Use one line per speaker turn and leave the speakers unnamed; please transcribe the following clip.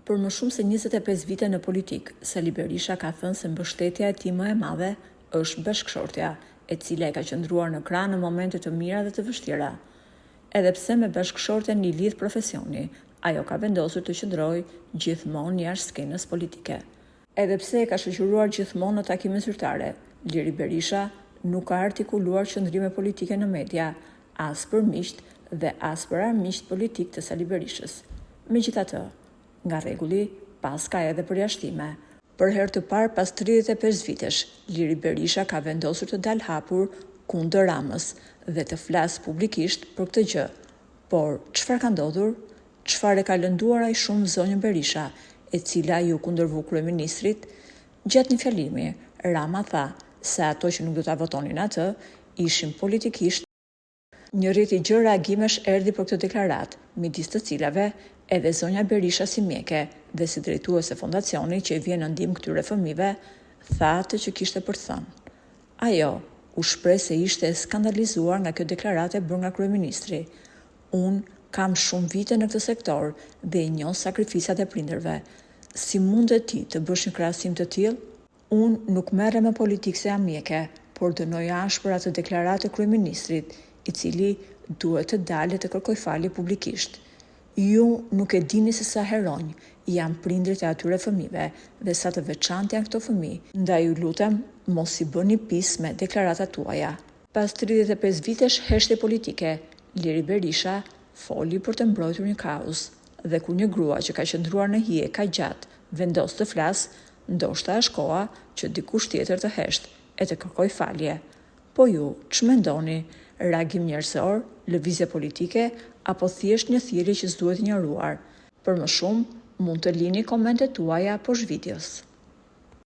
Për më shumë se 25 vite në politik, Sali Berisha ka thënë se mbështetja e tij më e madhe është bashkëshortja, e cila e ka qëndruar në krah në momente të mira dhe të vështira. Edhe pse me bashkëshorten i lidh profesioni, ajo ka vendosur të qëndrojë gjithmonë jashtë skenës politike. Edhe pse e ka shoqëruar gjithmonë në takime zyrtare, Liri Berisha nuk ka artikuluar qëndrime politike në media, as për miqt dhe as për armiqt politik të Sali Berishës. Megjithatë, nga rregulli, pas ka edhe përjashtime. Për herë të parë pas 35 vitesh, Liri Berisha ka vendosur të dalë hapur kundër Ramës dhe të flasë publikisht për këtë gjë. Por çfarë ka ndodhur? Çfarë ka lënduar ai shumë zonjën Berisha, e cila ju kundërvu kryeministrit? Gjatë një fjalimi, Rama tha se ato që nuk do ta votonin atë ishin politikisht. Një rrjet i gjerë reagimesh erdhi për këtë deklaratë, midis të cilave edhe zonja Berisha si mjeke dhe si drejtuese fondacioni që i vjen në ndihmë këtyre fëmijëve, tha atë që kishte për të thënë. Ajo u shpreh se ishte skandalizuar nga kjo deklaratë e bërë nga kryeministri. Unë kam shumë vite në këtë sektor dhe i njoh sakrificat e prindërve. Si mundet ti të bësh një krahasim të tillë? Unë nuk merrem me politikë se jam mjeke, por dënoj ashpër atë deklaratë e kryeministrit, i cili duhet të dalë të kërkoj falje publikisht. Ju nuk e dini se sa heronj janë prindrit e atyre fëmijëve dhe sa të veçantë janë këto fëmijë. Ndaj ju lutem, mos i bëni pis me deklaratat tuaja. Pas 35 vitesh heshtje politike, Liri Berisha foli për të mbrojtur një kauz, dhe kur një grua që ka qëndruar në hije kaq gjatë vendos të flas, ndoshta është koha që dikush tjetër të hesht e të kërkoj falje. Po ju, ç'mendoni? Reagim njerëzor, lëvizje politike, apo thjesht një thirrje që s'duhet ignoruar? Për më shumë, mund të lini komentet tuaja poshtë videos.